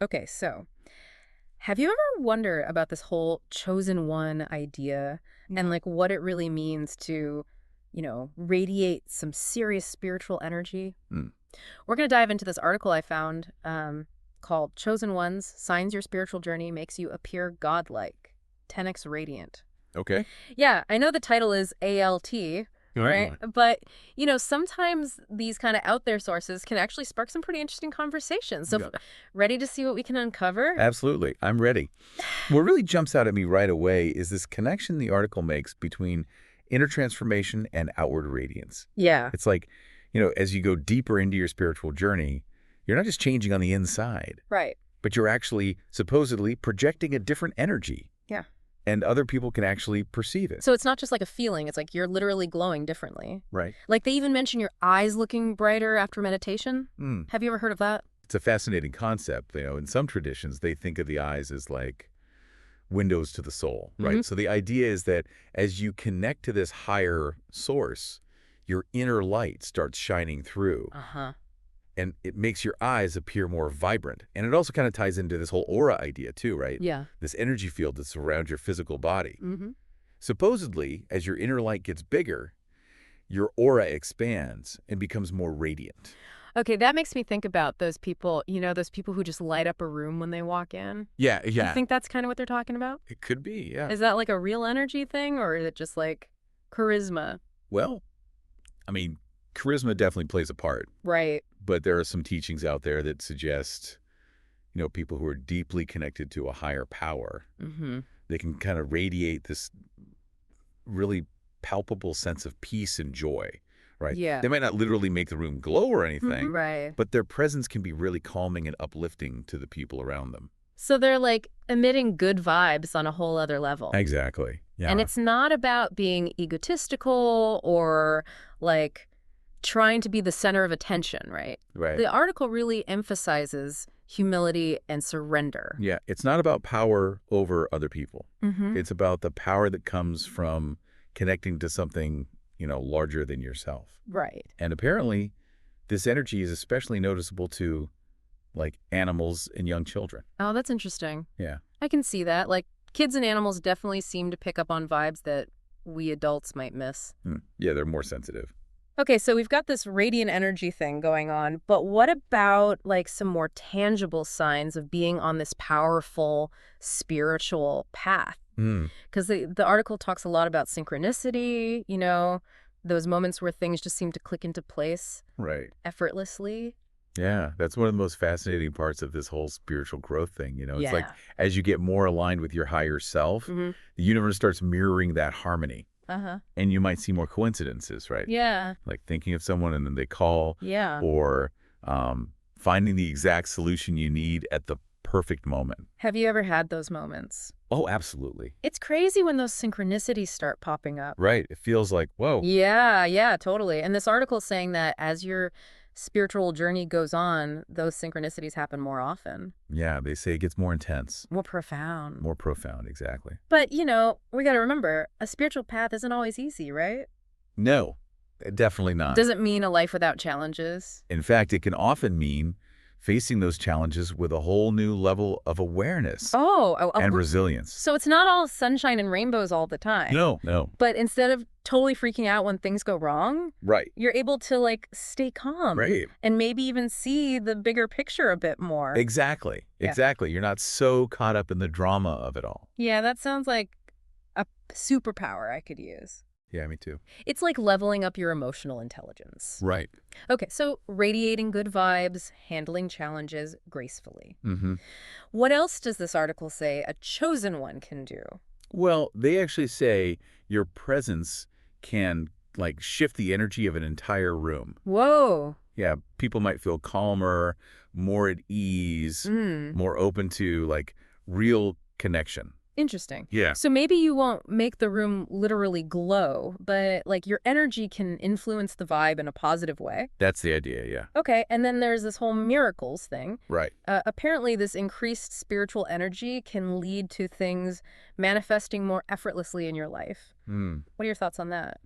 Okay, so have you ever wondered about this whole chosen one idea and like what it really means to, radiate some serious spiritual energy? Mm. We're going to dive into this article I found called Chosen Ones, Signs Your Spiritual Journey Makes You Appear Godlike, 10x Radiant. Okay. Yeah, I know the title is ALT, Right. right? But, sometimes these kind of out there sources can actually spark some pretty interesting conversations. So, Yeah. ready to see what we can uncover? Absolutely. I'm ready. What really jumps out at me right away is this connection the article makes between inner transformation and outward radiance. Yeah, It's like, as you go deeper into your spiritual journey, you're not just changing on the inside, right. but you're actually supposedly projecting a different energy, Yeah. and other people can actually perceive it. So it's not just like a feeling, it's like you're literally glowing differently. Right. Like they even mention your eyes looking brighter after meditation. Mm. Have you ever heard of that? It's a fascinating concept. In some traditions, they think of the eyes as like windows to the soul, right? So the idea is that as you connect to this higher source, your inner light starts shining through, Uh-huh. and it makes your eyes appear more vibrant. And it also kind of ties into this whole aura idea too, right? Yeah. This energy field that surrounds your physical body. Mm-hmm. Supposedly, as your inner light gets bigger, your aura expands and becomes more radiant. Okay, that makes me think about those people, those people who just light up a room when they walk in. Yeah, Do you think that's kind of what they're talking about? It could be, yeah. Is that like a real energy thing or is it just like charisma? Well, I mean, charisma definitely plays a part, Right. but there are some teachings out there that suggest, people who are deeply connected to a higher power, Mm-hmm. they can kind of radiate this really palpable sense of peace and joy, right? Yeah. They might not literally make the room glow or anything, Right. but their presence can be really calming and uplifting to the people around them. So they're like emitting good vibes on a whole other level. Exactly. Yeah. And it's not about being egotistical or like trying to be the center of attention, right? Right. The article really emphasizes humility and surrender. Yeah. It's not about power over other people. Mm-hmm. It's about the power that comes from connecting to something, larger than yourself. Right. And apparently, this energy is especially noticeable to, like, animals and young children. Oh, that's interesting. Yeah. I can see that. Like kids and animals definitely seem to pick up on vibes that we adults might miss. Yeah, they're more sensitive. Okay, so we've got this radiant energy thing going on, but what about like some more tangible signs of being on this powerful spiritual path? Mm. Because the article talks a lot about synchronicity, those moments where things just seem to click into place Right. effortlessly. Yeah, that's one of the most fascinating parts of this whole spiritual growth thing. It's like Yeah. as you get more aligned with your higher self, Mm-hmm. the universe starts mirroring that harmony. Uh-huh. And you might see more coincidences, right? Yeah. Like thinking of someone and then they call, Yeah. or finding the exact solution you need at the perfect moment. Have you ever had those moments? Oh, absolutely. It's crazy when those synchronicities start popping up. Right. It feels like, whoa. Yeah, totally. And this article is saying that as your spiritual journey goes on, those synchronicities happen more often. Yeah, they say it gets more intense, More profound. more profound. Exactly. But, we got to remember, a spiritual path isn't always easy, right? No, definitely not. Doesn't mean a life without challenges. In fact, it can often mean facing those challenges with a whole new level of awareness and resilience. So it's not all sunshine and rainbows all the time. No. But instead of totally freaking out when things go wrong, Right. you're able to like stay calm. Right. And maybe even see the bigger picture a bit more. Exactly. Yeah. Exactly. You're not so caught up in the drama of it all. Yeah, that sounds like a superpower I could use. Yeah, me too. It's like leveling up your emotional intelligence. Right. Okay, so radiating good vibes, handling challenges gracefully. Mm-hmm. What else does this article say a chosen one can do? Well, they actually say your presence can like shift the energy of an entire room. Whoa. Yeah, people might feel calmer, more at ease, more open to like real connection. Interesting. Yeah. So maybe you won't make the room literally glow, but like your energy can influence the vibe in a positive way. That's the idea, yeah. Okay, and then there's this whole miracles thing. Right. Apparently, this increased spiritual energy can lead to things manifesting more effortlessly in your life. Mm. What are your thoughts on that?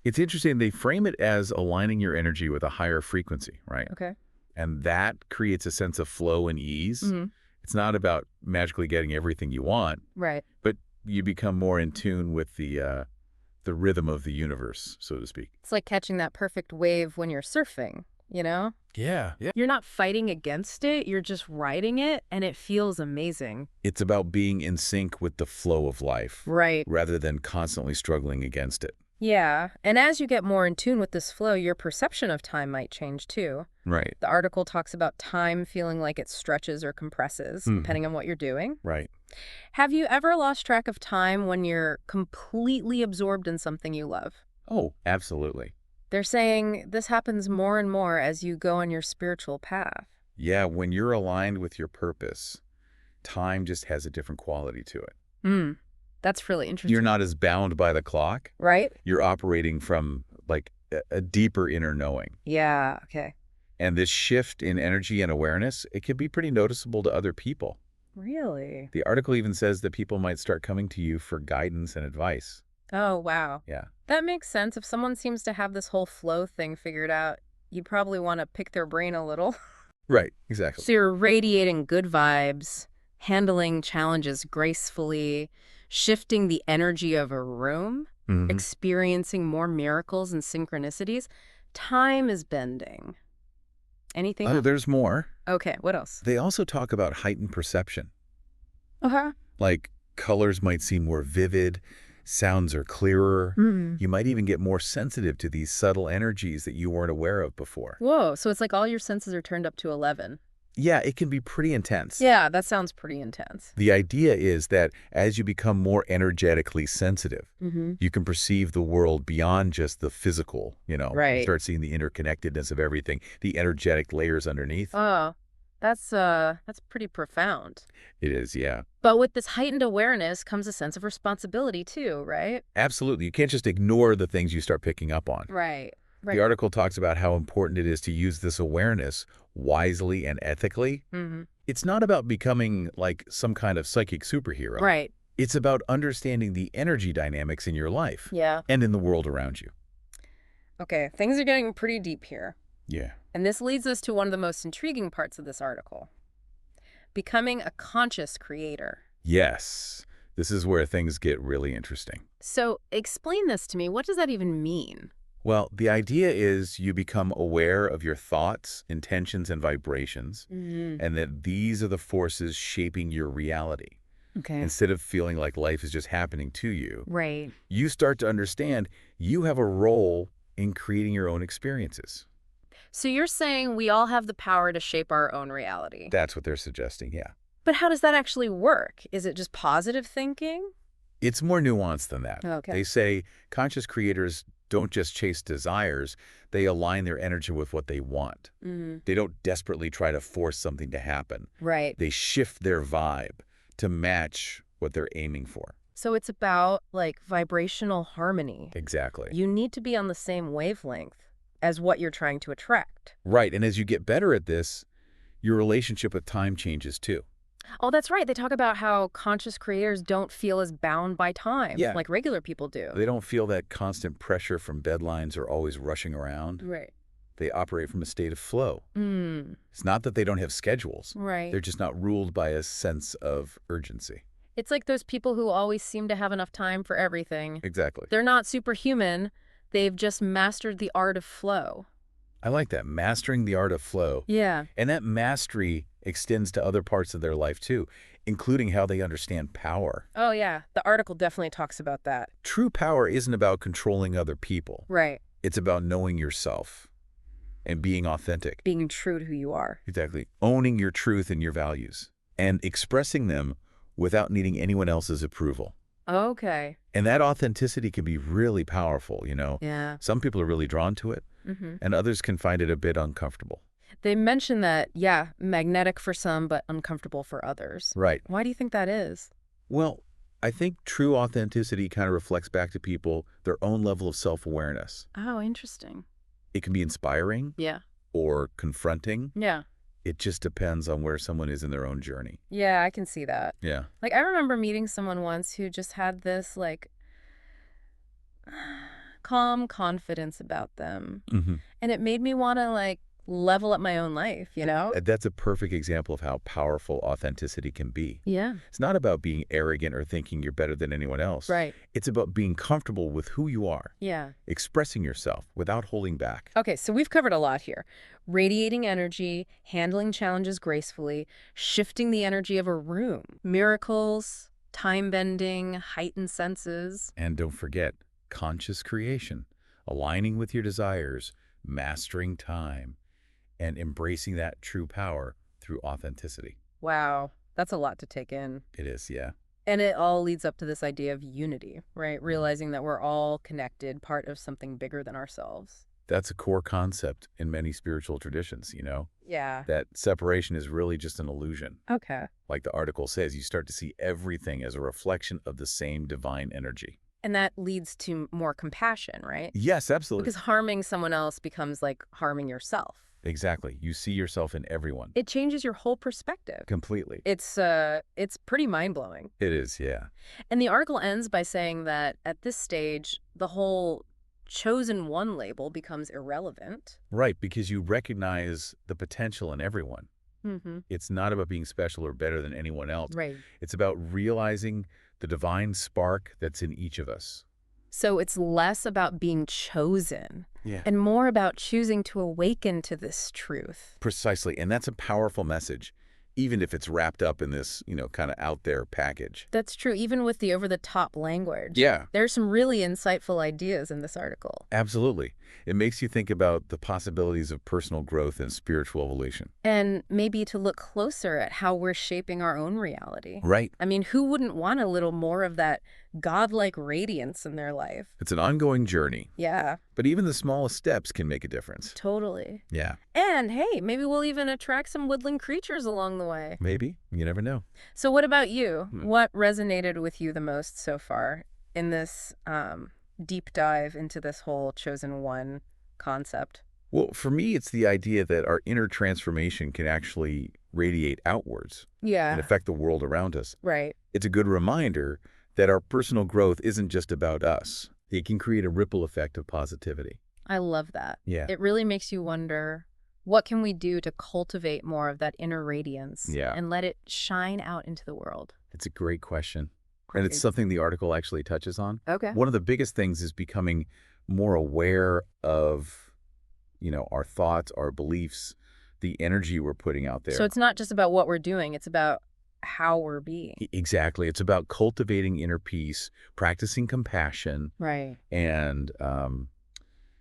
It's interesting. They frame it as aligning your energy with a higher frequency, right? Okay. And that creates a sense of flow and ease. Mm-hmm. It's not about magically getting everything you want, Right. but you become more in tune with the rhythm of the universe, so to speak. It's like catching that perfect wave when you're surfing, you know? Yeah, yeah. You're not fighting against it, you're just riding it, and it feels amazing. It's about being in sync with the flow of life Right. rather than constantly struggling against it. Yeah, and as you get more in tune with this flow, your perception of time might change too. Right. The article talks about time feeling like it stretches or compresses, depending on what you're doing. Right. Have you ever lost track of time when you're completely absorbed in something you love? Oh, absolutely. They're saying this happens more and more as you go on your spiritual path. Yeah, when you're aligned with your purpose, time just has a different quality to it. Hmm, that's really You're interesting. not as bound by the clock. Right? You're operating from like a deeper inner knowing. Yeah, okay. And this shift in energy and awareness, it can be pretty noticeable to other people. Really? The article even says that people might start coming to you for guidance and advice. Oh, wow. Yeah. That makes sense. If someone seems to have this whole flow thing figured out, you'd probably want to pick their brain a little. Right, exactly. So you're radiating good vibes, handling challenges gracefully, shifting the energy of a room, experiencing more miracles and synchronicities. Time is bending. Anything Oh, else? there's more. Okay, what else? They also talk about heightened perception. Okay. Like colors might seem more vivid, sounds are clearer. You might even get more sensitive to these subtle energies that you weren't aware of before. Whoa, so it's like all your senses are turned up to 11. Yeah, it can be pretty intense. Yeah, that sounds pretty intense. The idea is that as you become more energetically sensitive, you can perceive the world beyond just the physical, you know. Right. You start seeing the interconnectedness of everything, the energetic layers underneath. Oh, that's pretty profound. It is, yeah. But with this heightened awareness comes a sense of responsibility too, right? Absolutely. You can't just ignore the things you start picking up on. Right. Right. The article talks about how important it is to use this awareness wisely and ethically. It's not about becoming like some kind of psychic superhero. Right. It's about understanding the energy dynamics in your life Yeah. and in the world around you. Okay, things are getting pretty deep here. Yeah. And this leads us to one of the most intriguing parts of this article. Becoming a conscious creator. Yes. This is where things get really interesting. So explain this to me. What does that even mean? Well, the idea is you become aware of your thoughts, intentions, and vibrations, and that these are the forces shaping your reality. Okay. Instead of feeling like life is just happening to you, Right. you start to understand you have a role in creating your own experiences. So you're saying we all have the power to shape our own reality. That's what they're suggesting, yeah. But how does that actually work? Is it just positive thinking? It's more nuanced than that. Okay. They say conscious creators don't just chase desires, they align their energy with what they want. They don't desperately try to force something to happen. Right. They shift their vibe to match what they're aiming for. So it's about, like, vibrational harmony. Exactly. You need to be on the same wavelength as what you're trying to attract. Right, and as you get better at this, your relationship with time changes too. Oh, that's right. They talk about how conscious creators don't feel as bound by time, Yeah. like regular people do. They don't feel that constant pressure from deadlines or always rushing around. Right. They operate from a state of flow. It's not that they don't have schedules. Right. They're just not ruled by a sense of urgency. It's like those people who always seem to have enough time for everything. Exactly. They're not superhuman. They've just mastered the art of flow. I like that, mastering the art of flow. Yeah. And that mastery extends to other parts of their life too, including how they understand power. Oh, yeah. The article definitely talks about that. True power isn't about controlling other people. Right. It's about knowing yourself and being authentic. Being true to who you are. Exactly. Owning your truth and your values and expressing them without needing anyone else's approval. Okay. And that authenticity can be really powerful, you know. Yeah. Some people are really drawn to it, and others can find it a bit uncomfortable. They mention that, yeah, magnetic for some, but uncomfortable for others. Right. Why do you think that is? Well, I think true authenticity kind of reflects back to people their own level of self-awareness. Oh, interesting. It can be inspiring Yeah. or confronting. Yeah. It just depends on where someone is in their own journey. Yeah, I can see that. Yeah. Like, I remember meeting someone once who just had this, like, calm confidence about them. And it made me want to, like, level up my own life, you know? That's a perfect example of how powerful authenticity can be. Yeah. It's not about being arrogant or thinking you're better than anyone else. Right. It's about being comfortable with who you are, Yeah. expressing yourself without holding back. Okay, so we've covered a lot here. Radiating energy, handling challenges gracefully, shifting the energy of a room, miracles, time bending, heightened senses. And don't forget, conscious creation, aligning with your desires, mastering time, and embracing that true power through authenticity. Wow, that's a lot to take in. It is, yeah. And it all leads up to this idea of unity, right? Realizing that we're all connected, part of something bigger than ourselves. That's a core concept in many spiritual traditions, Yeah. that separation is really just an illusion. Okay. Like the article says, you start to see everything as a reflection of the same divine energy. And that leads to more compassion, right? Yes, absolutely. Because harming someone else becomes like harming yourself. Exactly. You see yourself in everyone. It changes your whole perspective. Completely. It's pretty mind-blowing. It is, yeah. And the article ends by saying that at this stage, the whole chosen one label becomes irrelevant. Right, because you recognize the potential in everyone. Mm-hmm. It's not about being special or better than anyone else. Right. It's about realizing the divine spark that's in each of us. So it's less about being chosen Yeah. and more about choosing to awaken to this truth. Precisely. And that's a powerful message, even if it's wrapped up in this, kind of out there package. That's true, even with the over-the-top language. Yeah. There's some really insightful ideas in this article. Absolutely. It makes you think about the possibilities of personal growth and spiritual evolution. And maybe to look closer at how we're shaping our own reality. Right. I mean, who wouldn't want a little more of that godlike radiance in their life? It's an ongoing journey, Yeah, but even the smallest steps can make a difference. totally. Yeah. And hey, maybe we'll even attract some woodland creatures along the way. Maybe. You never know. So what about you? What resonated with you the most so far in this deep dive into this whole chosen one concept? Well, for me, it's the idea that our inner transformation can actually radiate outwards and Yeah, affect the world around us. right. It's a good reminder that our personal growth isn't just about us. It can create a ripple effect of positivity. I love that. Yeah. It really makes you wonder, what can we do to cultivate more of that inner radiance and let it shine out into the world? It's a great question. And it's Great. something the article actually touches on. Okay. One of the biggest things is becoming more aware of, our thoughts, our beliefs, the energy we're putting out there. So it's not just about what we're doing, it's about how we're being. Exactly. It's about cultivating inner peace, practicing compassion, Right. and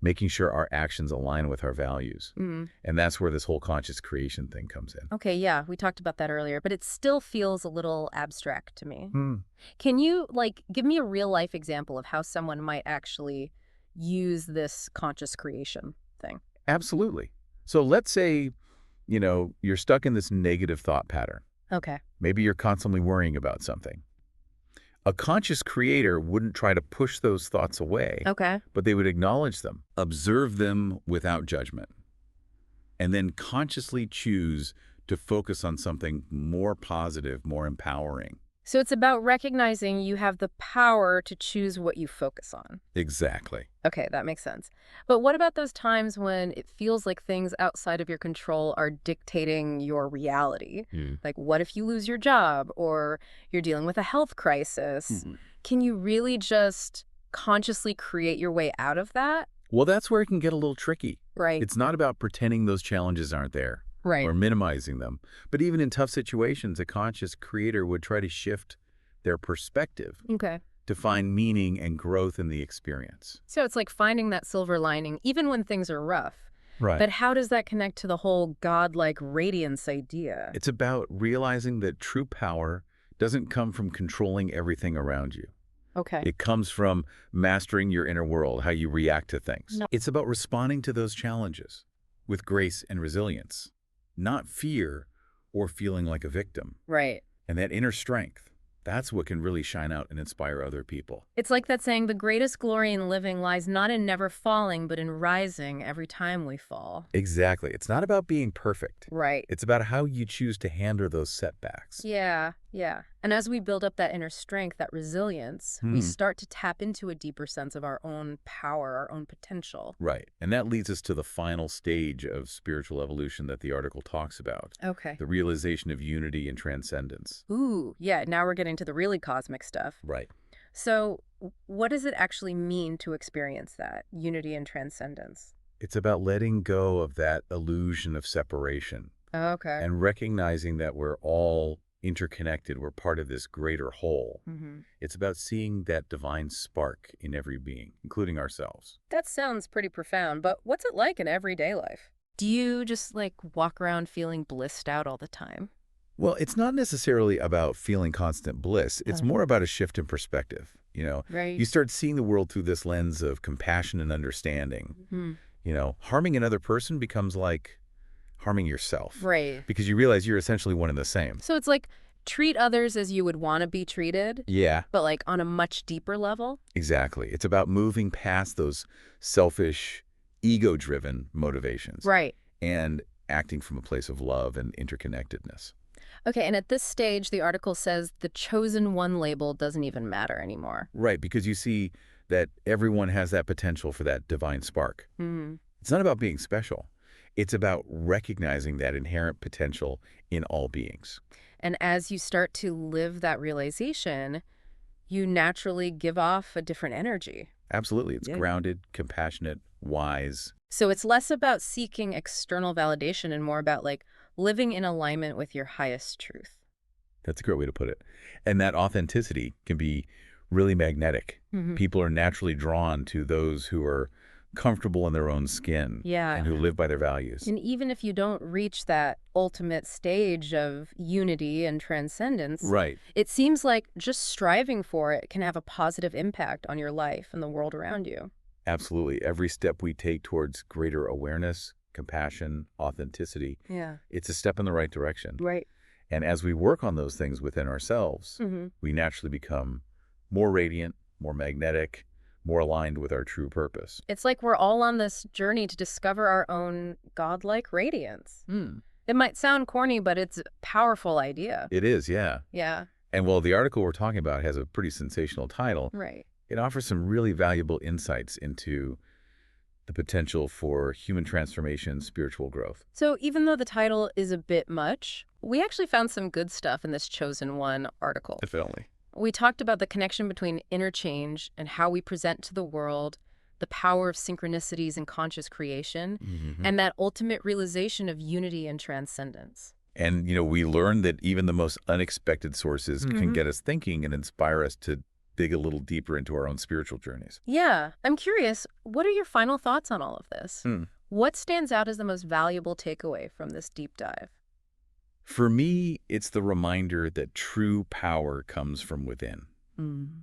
making sure our actions align with our values. Mm. And that's where this whole conscious creation thing comes in. Okay, yeah, we talked about that earlier, but it still feels a little abstract to me. Hmm. Can you, give me a real-life example of how someone might actually use this conscious creation thing? Absolutely. So let's say, you're stuck in this negative thought pattern. Okay. Maybe you're constantly worrying about something. A conscious creator wouldn't try to push those thoughts away, Okay. but they would acknowledge them, observe them without judgment, and then consciously choose to focus on something more positive, more empowering. So it's about recognizing you have the power to choose what you focus on. Exactly. Okay, that makes sense. But what about those times when it feels like things outside of your control are dictating your reality? Like, what if you lose your job or you're dealing with a health crisis? Can you really just consciously create your way out of that? Well, that's where it can get a little tricky. Right. It's not about pretending those challenges aren't there. Right. Or minimizing them. But even in tough situations, a conscious creator would try to shift their perspective Okay. to find meaning and growth in the experience. So it's like finding that silver lining, even when things are rough. Right. But how does that connect to the whole godlike radiance idea? It's about realizing that true power doesn't come from controlling everything around you. Okay. It comes from mastering your inner world, how you react to things. No. It's about responding to those challenges with grace and resilience, not fear or feeling like a victim. Right. And that inner strength, that's what can really shine out and inspire other people. It's like that saying, the greatest glory in living lies not in never falling, but in rising every time we fall. Exactly. It's not about being perfect. Right. It's about how you choose to handle those setbacks. Yeah. Yeah. And as we build up that inner strength, that resilience, we start to tap into a deeper sense of our own power, our own potential. Right. And that leads us to the final stage of spiritual evolution that the article talks about, Okay. the realization of unity and transcendence. Ooh, yeah, now we're getting to the really cosmic stuff. Right. So, what does it actually mean to experience that unity and transcendence? It's about letting go of that illusion of separation Okay. and recognizing that we're all interconnected. We're part of this greater whole. It's about seeing that divine spark in every being, including ourselves. That sounds pretty profound, but what's it like in everyday life? Do you just like walk around feeling blissed out all the time? Well, it's not necessarily about feeling constant bliss. It's more about a shift in perspective. Right. You start seeing the world through this lens of compassion and understanding. Harming another person becomes like harming yourself. Right. Because you realize you're essentially one and the same. So it's like treat others as you would want to be treated, Yeah, but like on a much deeper level. exactly. It's about moving past those selfish, ego-driven motivations Right. and acting from a place of love and interconnectedness. Okay, and at this stage, the article says the chosen one label doesn't even matter anymore. Right, because you see that everyone has that potential for that divine spark. It's not about being special. It's about recognizing that inherent potential in all beings. And as you start to live that realization, you naturally give off a different energy. Absolutely. It's Yeah. grounded, compassionate, wise. So it's less about seeking external validation and more about like living in alignment with your highest truth. That's a great way to put it. And that authenticity can be really magnetic. People are naturally drawn to those who are comfortable in their own skin Yeah. and who live by their values. And even if you don't reach that ultimate stage of unity and transcendence, Right. it seems like just striving for it can have a positive impact on your life and the world around you. Absolutely. Every step we take towards greater awareness, compassion, authenticity, Yeah. it's a step in the right direction. Right. And as we work on those things within ourselves, we naturally become more radiant, more magnetic, more aligned with our true purpose. It's like we're all on this journey to discover our own godlike radiance. It might sound corny, but it's a powerful idea. It is, yeah. Yeah. And while the article we're talking about has a pretty sensational title, Right. it offers some really valuable insights into the potential for human transformation, spiritual growth. So even though the title is a bit much, we actually found some good stuff in this Chosen One article. If only. We talked about the connection between inner change and how we present to the world, the power of synchronicities and conscious creation, and that ultimate realization of unity and transcendence. And, we learned that even the most unexpected sources can get us thinking and inspire us to dig a little deeper into our own spiritual journeys. Yeah, I'm curious, what are your final thoughts on all of this? What stands out as the most valuable takeaway from this deep dive? For me, it's the reminder that true power comes from within.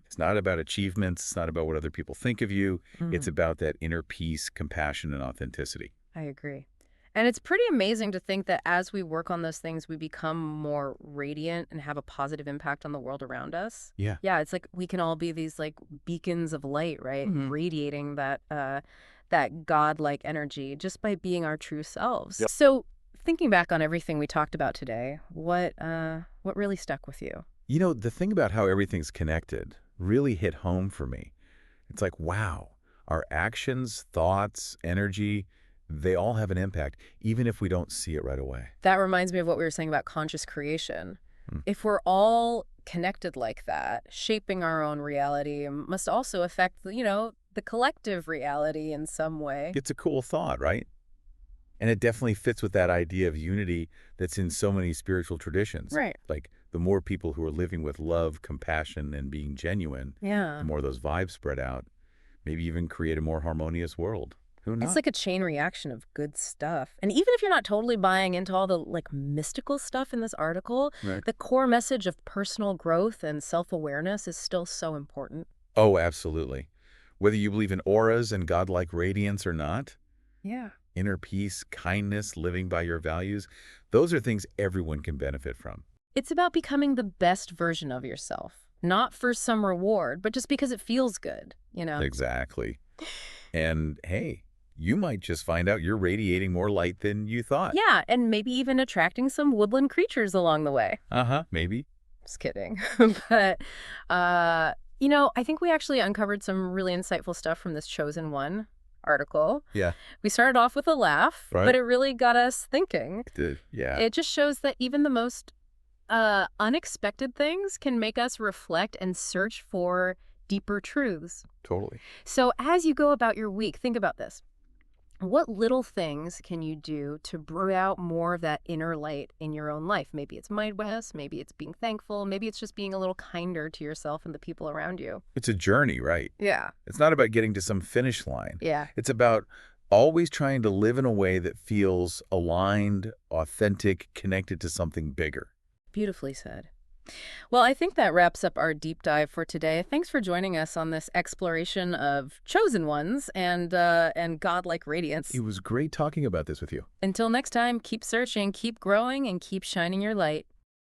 It's not about achievements. It's not about what other people think of you. It's about that inner peace, compassion, and authenticity. I agree. And it's pretty amazing to think that as we work on those things, we become more radiant and have a positive impact on the world around us. Yeah. Yeah, it's like we can all be these like beacons of light, right? Radiating that godlike energy just by being our true selves. Yep. So thinking back on everything we talked about today, what really stuck with you? The thing about how everything's connected really hit home for me. It's like, wow, our actions, thoughts, energy, they all have an impact, even if we don't see it right away. That reminds me of what we were saying about conscious creation. If we're all connected like that, shaping our own reality must also affect, the collective reality in some way. It's a cool thought, right? And it definitely fits with that idea of unity that's in so many spiritual traditions. Right. Like the more people who are living with love, compassion, and being genuine, Yeah. the more those vibes spread out, maybe even create a more harmonious world. Who knows? It's like a chain reaction of good stuff. And even if you're not totally buying into all the mystical stuff in this article, Right. the core message of personal growth and self-awareness is still so important. Oh, absolutely. Whether you believe in auras and godlike radiance or not, Yeah. inner peace, kindness, living by your values, those are things everyone can benefit from. It's about becoming the best version of yourself, not for some reward, but just because it feels good, Exactly. And hey, you might just find out you're radiating more light than you thought. Yeah, and maybe even attracting some woodland creatures along the way. Maybe. Just kidding. But, I think we actually uncovered some really insightful stuff from this Chosen One article. Yeah. We started off with a laugh, Right. but it really got us thinking. Yeah. It just shows that even the most unexpected things can make us reflect and search for deeper truths. Totally. So as you go about your week, think about this. What little things can you do to brew out more of that inner light in your own life? Maybe it's mindfulness, maybe it's being thankful, maybe it's just being a little kinder to yourself and the people around you. It's a journey, right? Yeah. It's not about getting to some finish line. Yeah. It's about always trying to live in a way that feels aligned, authentic, connected to something bigger. Beautifully said. Well, I think that wraps up our deep dive for today. Thanks for joining us on this exploration of chosen ones and godlike radiance. It was great talking about this with you. Until next time, keep searching, keep growing, and keep shining your light.